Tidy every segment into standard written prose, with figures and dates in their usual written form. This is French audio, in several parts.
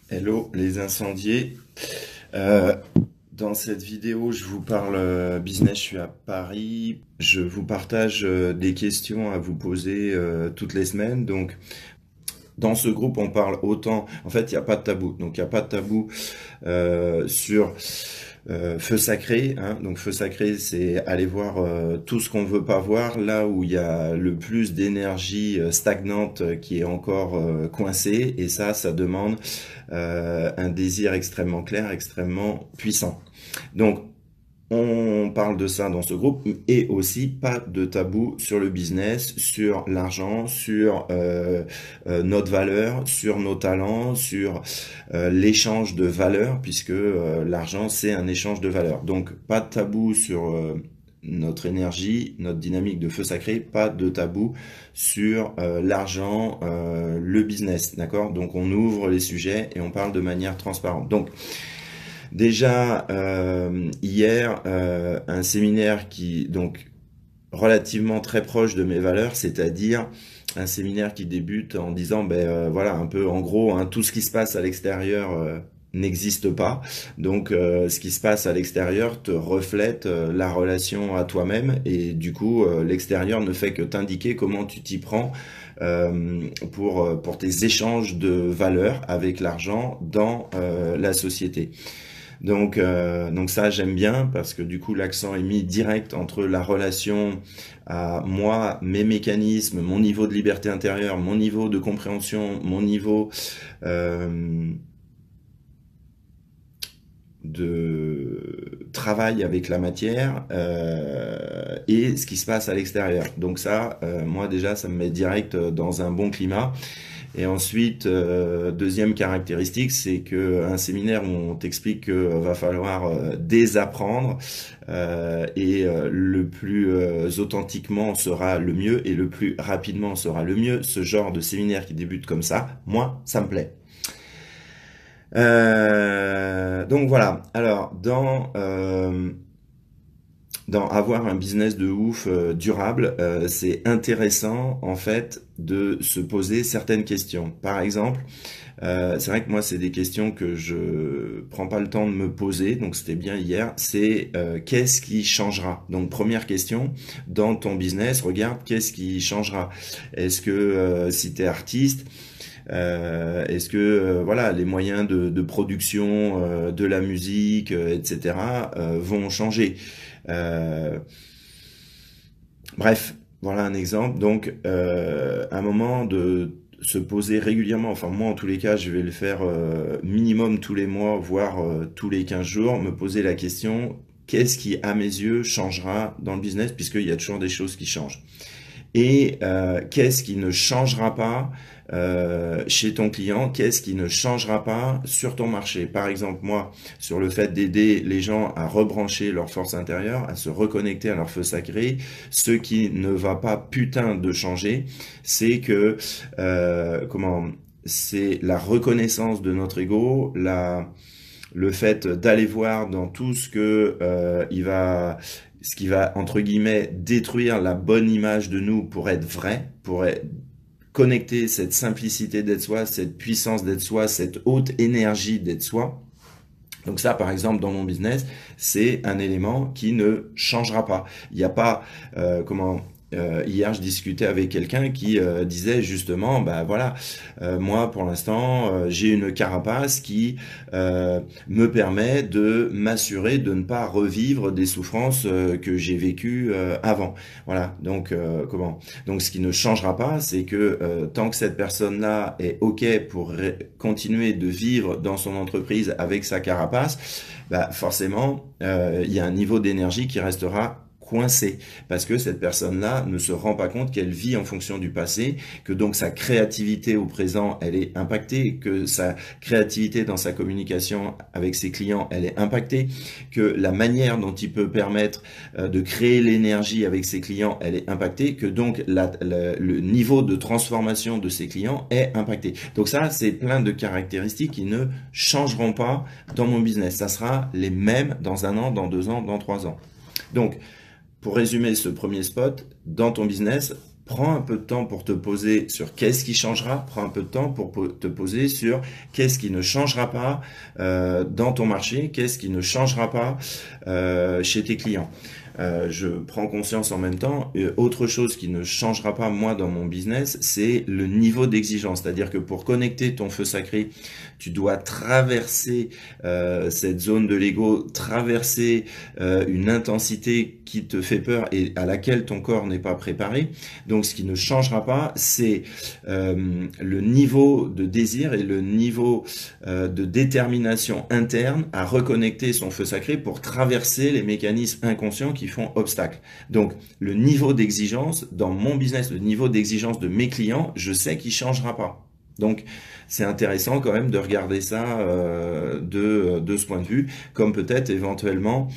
Hello les incendiés. Euh, Dans cette vidéo, je vous parle business, je suis à Paris. Je vous partage des questions à vous poser toutes les semaines. Donc, dans ce groupe, on parle autant. En fait, il n'y a pas de tabou. Donc, il n'y a pas de tabou sur feu sacré, hein. Donc feu sacré, c'est aller voir tout ce qu'on veut pas voir, là où il y a le plus d'énergie stagnante qui est encore coincée, et ça demande un désir extrêmement clair, extrêmement puissant. Donc on parle de ça dans ce groupe, et aussi pas de tabou sur le business, sur l'argent, sur notre valeur, sur nos talents, sur l'échange de valeurs, puisque l'argent c'est un échange de valeurs. Donc pas de tabou sur notre énergie, notre dynamique de feu sacré, pas de tabou sur l'argent, le business, d'accord? Donc on ouvre les sujets et on parle de manière transparente. Donc déjà, hier, un séminaire qui, donc, relativement très proche de mes valeurs, c'est-à-dire un séminaire qui débute en disant, ben voilà, un peu en gros, hein, tout ce qui se passe à l'extérieur n'existe pas. Donc, ce qui se passe à l'extérieur te reflète la relation à toi-même, et du coup, l'extérieur ne fait que t'indiquer comment tu t'y prends pour tes échanges de valeurs avec l'argent dans la société. Donc ça, j'aime bien parce que du coup, l'accent est mis direct entre la relation à moi, mes mécanismes, mon niveau de liberté intérieure, mon niveau de compréhension, mon niveau euh, de travail avec la matière, et ce qui se passe à l'extérieur. Donc ça, moi déjà, ça me met direct dans un bon climat. Et ensuite, deuxième caractéristique, c'est que un séminaire où on t'explique que va falloir désapprendre, et le plus authentiquement sera le mieux, et le plus rapidement sera le mieux. Ce genre de séminaire qui débute comme ça, moi, ça me plaît. Donc voilà. Alors dans avoir un business de ouf durable, c'est intéressant en fait de se poser certaines questions. Par exemple, c'est vrai que moi c'est des questions que je prends pas le temps de me poser, donc c'était bien hier. C'est qu'est-ce qui changera? Donc première question, dans ton business, regarde qu'est-ce qui changera. Est-ce que si tu es artiste, est-ce que voilà, les moyens de production de la musique, etc., vont changer? Euh, Bref, voilà un exemple. Donc, un moment de se poser régulièrement, enfin moi en tous les cas, je vais le faire minimum tous les mois, voire tous les 15 jours, me poser la question, qu'est-ce qui, à mes yeux, changera dans le business, puisqu'il y a toujours des choses qui changent. Et qu'est-ce qui ne changera pas chez ton client, qu'est-ce qui ne changera pas sur ton marché. Par exemple, moi, sur le fait d'aider les gens à rebrancher leur force intérieure, à se reconnecter à leur feu sacré, ce qui ne va pas putain de changer, c'est que comment c'est la reconnaissance de notre ego, le fait d'aller voir dans tout ce que ce qui va entre guillemets détruire la bonne image de nous pour être vrai, connecter cette simplicité d'être soi, cette puissance d'être soi, cette haute énergie d'être soi. Donc ça, par exemple, dans mon business, c'est un élément qui ne changera pas. Il n'y a pas, hier, je discutais avec quelqu'un qui disait justement, bah voilà, moi pour l'instant, j'ai une carapace qui me permet de m'assurer de ne pas revivre des souffrances que j'ai vécues avant. Voilà. Donc ce qui ne changera pas, c'est que tant que cette personne-là est ok pour continuer de vivre dans son entreprise avec sa carapace, bah forcément, il y a un niveau d'énergie qui restera coincé, parce que cette personne-là ne se rend pas compte qu'elle vit en fonction du passé, que donc sa créativité au présent, elle est impactée, que sa créativité dans sa communication avec ses clients, elle est impactée, que la manière dont il peut permettre de créer l'énergie avec ses clients, elle est impactée, que donc le niveau de transformation de ses clients est impacté. Donc ça, c'est plein de caractéristiques qui ne changeront pas dans mon business. Ça sera les mêmes dans un an, dans 2 ans, dans 3 ans. Donc, pour résumer ce premier spot, dans ton business, prends un peu de temps pour te poser sur qu'est-ce qui changera, prends un peu de temps pour te poser sur qu'est-ce qui ne changera pas dans ton marché, qu'est-ce qui ne changera pas chez tes clients. Je prends conscience en même temps, autre chose qui ne changera pas moi dans mon business, c'est le niveau d'exigence. C'est-à-dire que pour connecter ton feu sacré, tu dois traverser cette zone de l'ego, traverser une intensité qui te fait peur et à laquelle ton corps n'est pas préparé. Donc ce qui ne changera pas, c'est le niveau de désir et le niveau de détermination interne à reconnecter son feu sacré pour traverser les mécanismes inconscients qui font obstacle. Donc le niveau d'exigence dans mon business, le niveau d'exigence de mes clients, je sais qu'il changera pas. Donc c'est intéressant quand même de regarder ça de ce point de vue, comme peut-être éventuellement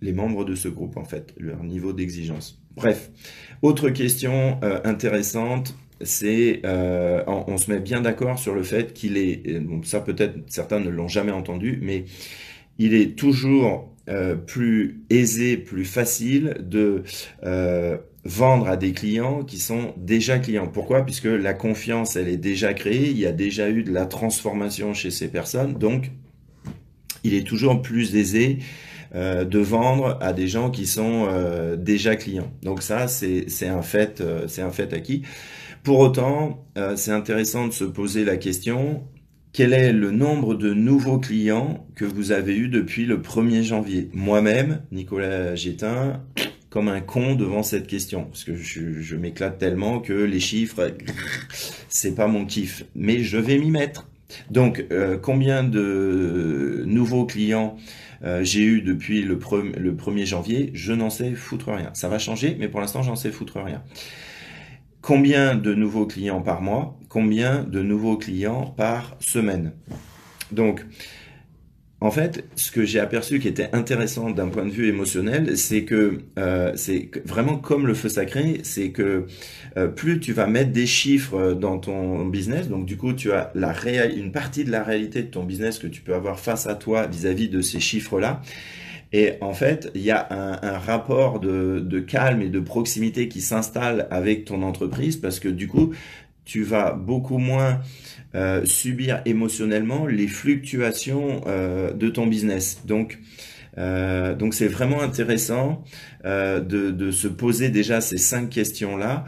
les membres de ce groupe en fait, leur niveau d'exigence. Bref, autre question intéressante, c'est on se met bien d'accord sur le fait qu'il est, bon, ça peut-être certains ne l'ont jamais entendu, mais il est toujours plus aisé, plus facile de vendre à des clients qui sont déjà clients. Pourquoi? Puisque la confiance, elle est déjà créée, il y a déjà eu de la transformation chez ces personnes, donc il est toujours plus aisé de vendre à des gens qui sont déjà clients. Donc ça, c'est un fait acquis. Pour autant, c'est intéressant de se poser la question, quel est le nombre de nouveaux clients que vous avez eu depuis le 1er janvier? Moi-même, Nicolas Gétin, comme un con devant cette question, parce que je m'éclate tellement que les chiffres, c'est pas mon kiff, mais je vais m'y mettre. Donc, combien de nouveaux clients j'ai eu depuis le 1er janvier? Je n'en sais foutre rien. Ça va changer, mais pour l'instant, j'en sais foutre rien. Combien de nouveaux clients par mois? Combien de nouveaux clients par semaine? Donc, en fait, ce que j'ai aperçu qui était intéressant d'un point de vue émotionnel, c'est que c'est vraiment comme le feu sacré, c'est que plus tu vas mettre des chiffres dans ton business, donc du coup tu as une partie de la réalité de ton business que tu peux avoir face à toi vis-à-vis de ces chiffres-là. Et en fait, il y a un rapport de calme et de proximité qui s'installe avec ton entreprise parce que du coup, tu vas beaucoup moins subir émotionnellement les fluctuations de ton business. Donc c'est vraiment intéressant de se poser déjà ces 5 questions-là.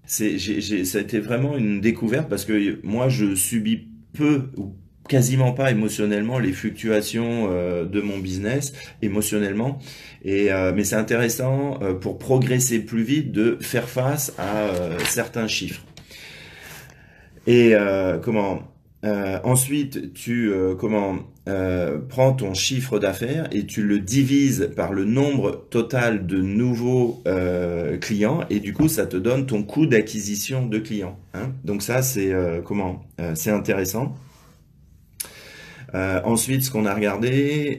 Ça a été vraiment une découverte parce que moi, je subis peu ou quasiment pas émotionnellement les fluctuations de mon business émotionnellement mais c'est intéressant pour progresser plus vite de faire face à certains chiffres et ensuite tu prends ton chiffre d'affaires et tu le divises par le nombre total de nouveaux clients et du coup ça te donne ton coût d'acquisition de clients, hein. Donc ça c'est c'est intéressant. Ensuite, ce qu'on a regardé,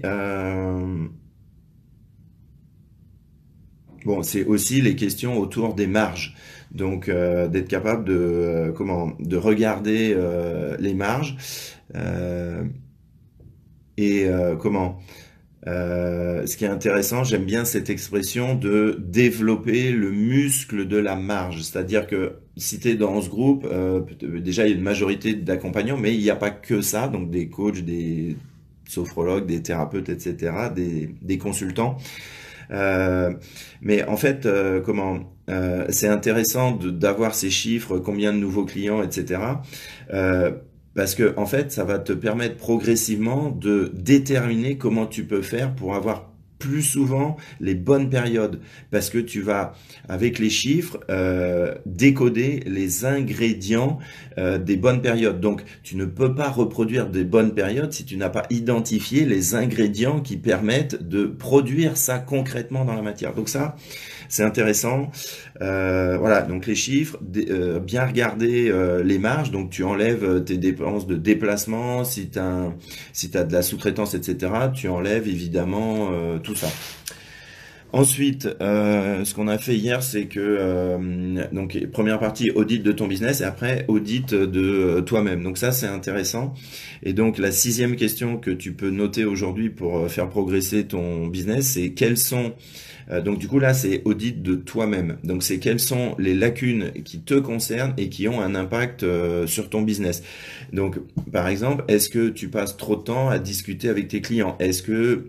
bon, c'est aussi les questions autour des marges. Donc, d'être capable de regarder les marges et ce qui est intéressant, j'aime bien cette expression de développer le muscle de la marge. C'est-à-dire que si tu es dans ce groupe, déjà il y a une majorité d'accompagnants, mais il n'y a pas que ça, donc des coachs, des sophrologues, des thérapeutes, etc., des consultants. Mais en fait, c'est intéressant d'avoir ces chiffres, combien de nouveaux clients, etc. Parce que en fait, ça va te permettre progressivement de déterminer comment tu peux faire pour avoir plus souvent les bonnes périodes. Parce que tu vas, avec les chiffres, décoder les ingrédients des bonnes périodes. Donc, tu ne peux pas reproduire des bonnes périodes si tu n'as pas identifié les ingrédients qui permettent de produire ça concrètement dans la matière. Donc ça, c'est intéressant. Voilà, donc les chiffres, bien regarder les marges. Donc tu enlèves tes dépenses de déplacement, si tu as de la sous-traitance, etc. Tu enlèves évidemment tout ça. Ensuite, ce qu'on a fait hier, c'est que donc première partie audit de ton business et après audit de toi-même. Donc ça, c'est intéressant. Et donc la sixième question que tu peux noter aujourd'hui pour faire progresser ton business, c'est quels sont donc du coup là, c'est audit de toi-même. Donc c'est quelles sont les lacunes qui te concernent et qui ont un impact sur ton business. Donc par exemple, est-ce que tu passes trop de temps à discuter avec tes clients? Est-ce que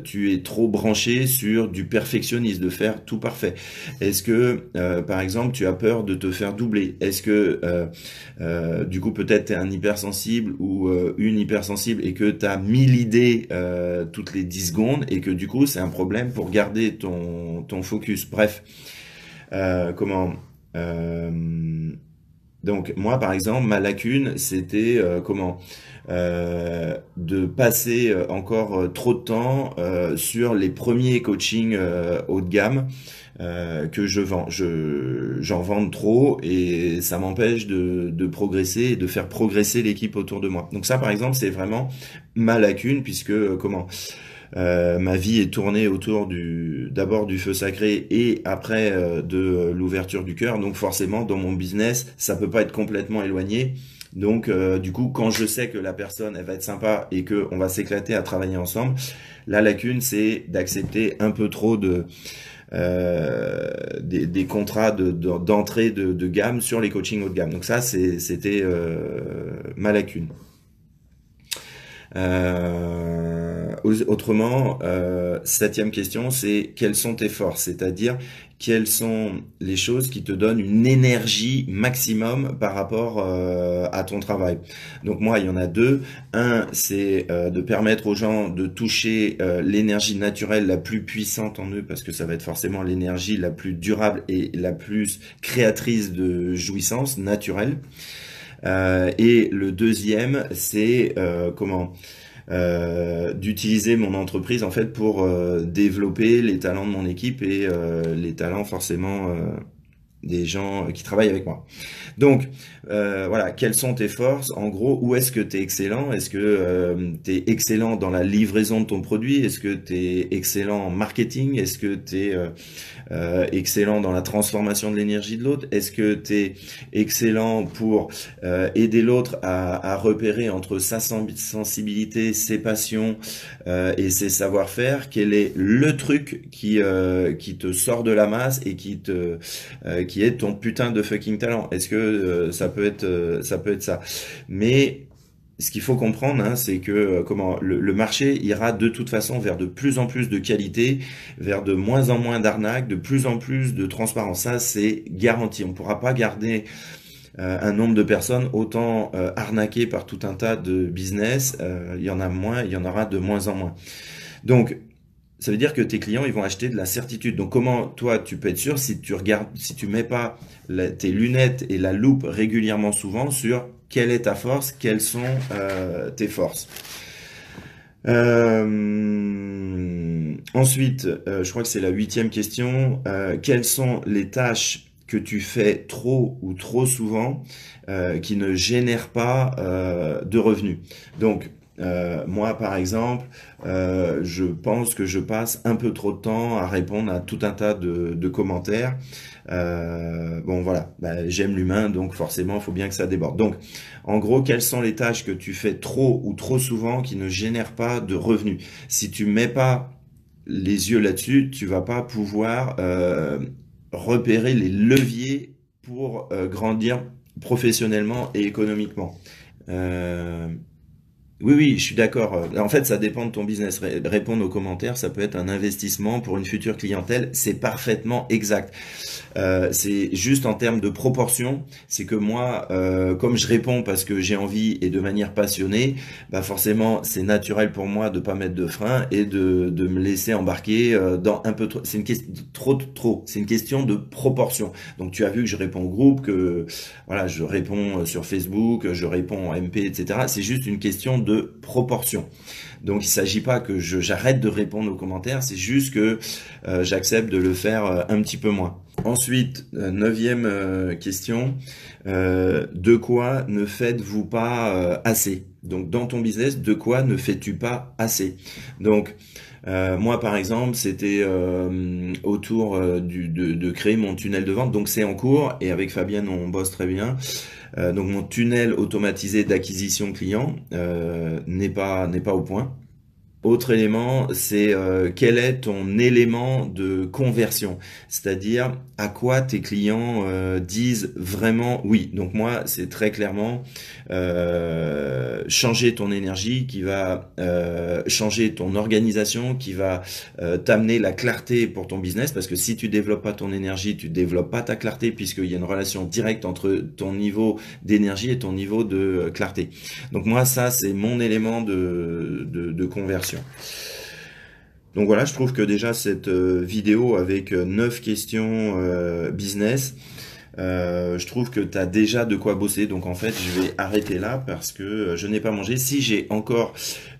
tu es trop branché sur du perfectionnisme, de faire tout parfait? Est-ce que par exemple, tu as peur de te faire doubler? Est-ce que du coup peut-être tu es un hypersensible ou une hypersensible et que tu as 1000 idées toutes les 10 secondes et que du coup c'est un problème pour garder ton focus. Bref, comment donc moi par exemple ma lacune c'était de passer encore trop de temps sur les premiers coachings haut de gamme que je vends. J'en vends trop et ça m'empêche de progresser et de faire progresser l'équipe autour de moi. Donc ça par exemple c'est vraiment ma lacune puisque ma vie est tournée autour d'abord du feu sacré et après de l'ouverture du cœur. Donc forcément, dans mon business, ça peut pas être complètement éloigné. Donc du coup, quand je sais que la personne, elle va être sympa et que on va s'éclater à travailler ensemble, la lacune, c'est d'accepter un peu trop des contrats d'entrée de gamme sur les coachings haut de gamme. Donc ça, c'était ma lacune. Autrement, septième question, c'est quelles sont tes forces? C'est-à-dire, quelles sont les choses qui te donnent une énergie maximum par rapport à ton travail? Donc moi, il y en a deux. Un, c'est de permettre aux gens de toucher l'énergie naturelle la plus puissante en eux, parce que ça va être forcément l'énergie la plus durable et la plus créatrice de jouissance naturelle. Et le deuxième, c'est d'utiliser mon entreprise en fait pour développer les talents de mon équipe et les talents forcément des gens qui travaillent avec moi. Donc, voilà, quelles sont tes forces? En gros, où est-ce que tu es excellent? Est-ce que tu es excellent dans la livraison de ton produit? Est-ce que tu es excellent en marketing? Est-ce que tu es excellent dans la transformation de l'énergie de l'autre? Est-ce que tu es excellent pour aider l'autre à repérer entre sa sensibilité, ses passions et ses savoir-faire? Quel est le truc qui te sort de la masse et qui est ton putain de fucking talent? Est-ce que ça peut être ça? Mais ce qu'il faut comprendre, hein, c'est que le marché ira de toute façon vers de plus en plus de qualité, vers de moins en moins d'arnaques, de plus en plus de transparence. Ça, c'est garanti. On ne pourra pas garder un nombre de personnes autant arnaquées par tout un tas de business. Il y en a moins, il y en aura de moins en moins. Donc, ça veut dire que tes clients, ils vont acheter de la certitude. Donc, comment toi, tu peux être sûr si tu regardes, si tu mets pas tes lunettes et la loupe régulièrement souvent sur quelle est ta force, quelles sont tes forces. Ensuite, je crois que c'est la huitième question. Quelles sont les tâches que tu fais trop ou trop souvent qui ne génèrent pas de revenus? Donc, moi, par exemple, je pense que je passe un peu trop de temps à répondre à tout un tas de commentaires. Bon, voilà, j'aime l'humain, donc forcément, il faut bien que ça déborde. Donc, en gros, quelles sont les tâches que tu fais trop ou trop souvent qui ne génèrent pas de revenus? Si tu mets pas les yeux là-dessus, tu vas pas pouvoir repérer les leviers pour grandir professionnellement et économiquement. Euh, oui, oui, je suis d'accord. En fait, ça dépend de ton business. Répondre aux commentaires, ça peut être un investissement pour une future clientèle. C'est parfaitement exact. C'est juste en termes de proportion. C'est que moi, comme je réponds parce que j'ai envie et de manière passionnée, bah forcément, c'est naturel pour moi de pas mettre de frein et de me laisser embarquer dans un peu trop. C'est une question trop. C'est une question de proportion. Donc, tu as vu que je réponds au groupe, que voilà, je réponds sur Facebook, je réponds en MP, etc. C'est juste une question de proportion. Donc il ne s'agit pas que j'arrête de répondre aux commentaires, c'est juste que j'accepte de le faire un petit peu moins. Ensuite, neuvième question, de quoi ne faites-vous pas assez? Donc dans ton business, de quoi ne fais-tu pas assez? Donc moi par exemple, c'était autour de créer mon tunnel de vente, donc c'est en cours et avec Fabienne on bosse très bien. Donc mon tunnel automatisé d'acquisition client n'est pas au point. Autre élément, c'est quel est ton élément de conversion, c'est-à-dire à quoi tes clients disent vraiment oui. Donc moi, c'est très clairement changer ton énergie qui va changer ton organisation, qui va t'amener la clarté pour ton business, parce que si tu développes pas ton énergie, tu développes pas ta clarté, puisqu'il y a une relation directe entre ton niveau d'énergie et ton niveau de clarté. Donc moi, ça, c'est mon élément de conversion. Donc voilà, je trouve que déjà cette vidéo avec 9 questions business, je trouve que tu as déjà de quoi bosser. Donc en fait, je vais arrêter là parce que je n'ai pas mangé. Si j'ai encore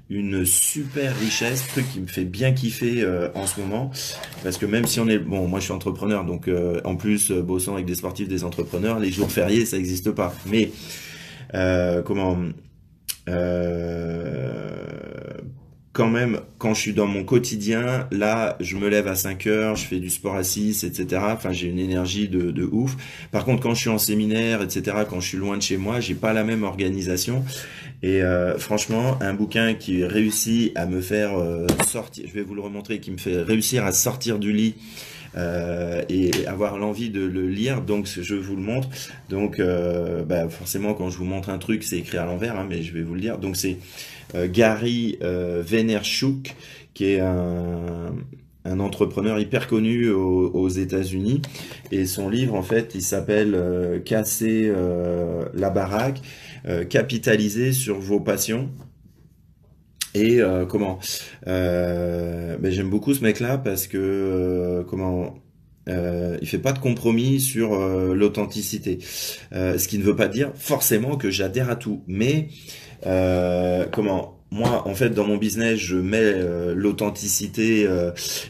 une super richesse, truc qui me fait bien kiffer en ce moment, parce que même si on est... Bon, moi je suis entrepreneur, donc en plus, bossant avec des sportifs, des entrepreneurs, les jours fériés, ça n'existe pas. Mais comment... Euh, quand même, quand je suis dans mon quotidien, là, je me lève à 5 heures, je fais du sport à 6, etc. Enfin, j'ai une énergie de ouf. Par contre, quand je suis en séminaire, etc., quand je suis loin de chez moi, j'ai pas la même organisation. Et franchement, un bouquin qui réussit à me faire sortir, je vais vous le remontrer, qui me fait réussir à sortir du lit et avoir l'envie de le lire, donc je vous le montre. Donc bah, forcément quand je vous montre un truc c'est écrit à l'envers, hein, mais je vais vous le lire. Donc c'est Gary Vaynerchuk, qui est un entrepreneur hyper connu aux États-Unis, et son livre en fait il s'appelle Casser la baraque, capitaliser sur vos passions. Et ben, j'aime beaucoup ce mec-là parce que il fait pas de compromis sur l'authenticité. Ce qui ne veut pas dire forcément que j'adhère à tout, mais moi, en fait, dans mon business, je mets l'authenticité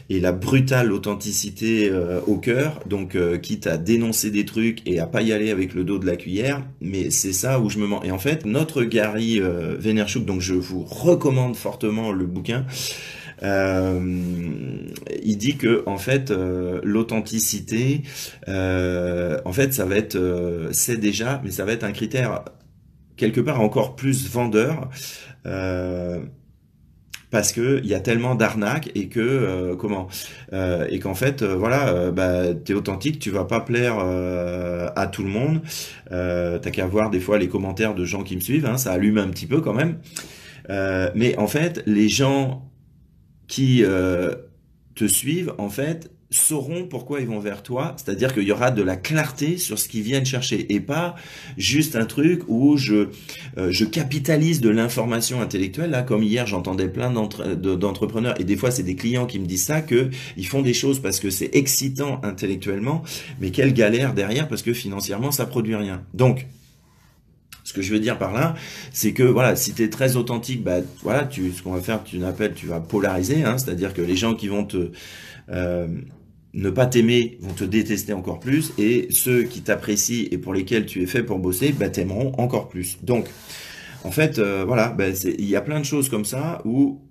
et la brutale authenticité au cœur. Donc, quitte à dénoncer des trucs et à pas y aller avec le dos de la cuillère, mais c'est ça où je me mens. Et en fait, notre Gary Vaynerchuk, donc je vous recommande fortement le bouquin. Euh, il dit que en fait l'authenticité, en fait, ça va être, c'est déjà, mais ça va être un critère quelque part encore plus vendeur, euh, parce que il y a tellement d'arnaques et que et qu'en fait voilà, bah t'es authentique, tu vas pas plaire à tout le monde. T'as qu'à voir des fois les commentaires de gens qui me suivent, hein, ça allume un petit peu quand même. Mais en fait, les gens qui te suivent, en fait, sauront pourquoi ils vont vers toi, c'est-à-dire qu'il y aura de la clarté sur ce qu'ils viennent chercher, et pas juste un truc où je capitalise de l'information intellectuelle. Là, comme hier, j'entendais plein d'entrepreneurs, et des fois c'est des clients qui me disent ça, que ils font des choses parce que c'est excitant intellectuellement, mais quelle galère derrière, parce que financièrement ça produit rien. Donc, ce que je veux dire par là, c'est que voilà, si tu es très authentique, bah voilà, ce qu'on va faire, tu vas polariser, hein, c'est-à-dire que les gens qui vont te euh, ne pas t'aimer vont te détester encore plus, et ceux qui t'apprécient et pour lesquels tu es fait pour bosser, bah t'aimeront encore plus. Donc, en fait, voilà, bah, il y a plein de choses comme ça où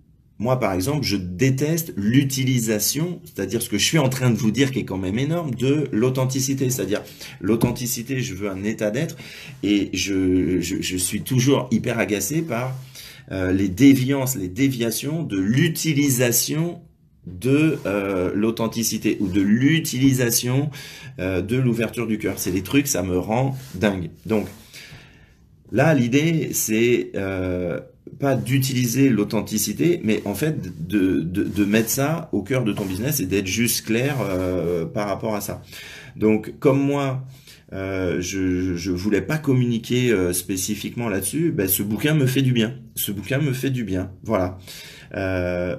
moi, par exemple, je déteste l'utilisation, c'est-à-dire ce que je suis en train de vous dire qui est quand même énorme, de l'authenticité. C'est-à-dire, l'authenticité, je veux un état d'être, et je suis toujours hyper agacé par les déviances, les déviations de l'utilisation de l'authenticité, ou de l'utilisation de l'ouverture du cœur. C'est des trucs, ça me rend dingue. Donc, là, l'idée, c'est pas d'utiliser l'authenticité, mais en fait de mettre ça au cœur de ton business et d'être juste clair par rapport à ça. Donc, comme moi, je voulais pas communiquer spécifiquement là-dessus, ben, ce bouquin me fait du bien. Ce bouquin me fait du bien. Voilà.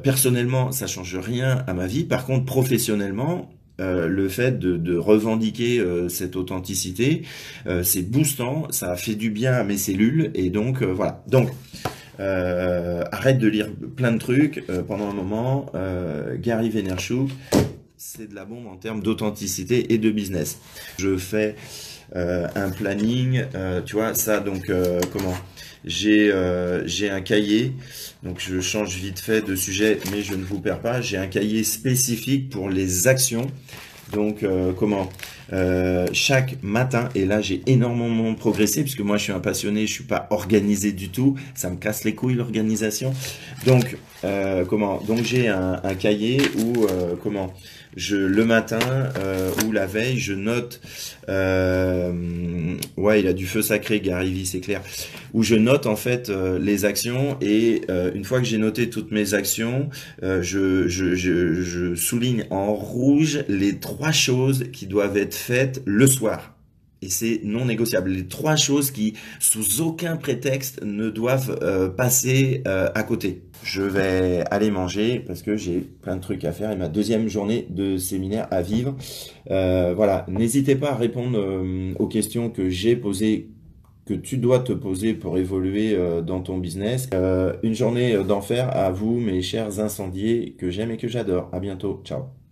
Personnellement, ça change rien à ma vie. Par contre, professionnellement, le fait de revendiquer cette authenticité, c'est boostant, ça fait du bien à mes cellules, et donc voilà. Donc arrête de lire plein de trucs pendant un moment. Gary Vaynerchuk, c'est de la bombe en termes d'authenticité et de business. Je fais un planning, tu vois, ça, donc, comment? J'ai un cahier, donc je change vite fait de sujet, mais je ne vous perds pas. J'ai un cahier spécifique pour les actions. Donc, chaque matin, et là j'ai énormément progressé, puisque moi je suis un passionné, je suis pas organisé du tout, ça me casse les couilles l'organisation. Donc, donc j'ai un cahier où, le matin ou la veille, je note, ouais, il a du feu sacré, Gary, c'est clair, où je note en fait les actions, et une fois que j'ai noté toutes mes actions, je souligne en rouge les trois choses qui doivent être faites le soir. Et c'est non négociable. Les trois choses qui, sous aucun prétexte, ne doivent passer à côté. Je vais aller manger parce que j'ai plein de trucs à faire et ma deuxième journée de séminaire à vivre. Voilà, n'hésitez pas à répondre aux questions que j'ai posées, que tu dois te poser pour évoluer dans ton business. Une journée d'enfer à vous, mes chers incendiés que j'aime et que j'adore. À bientôt. Ciao.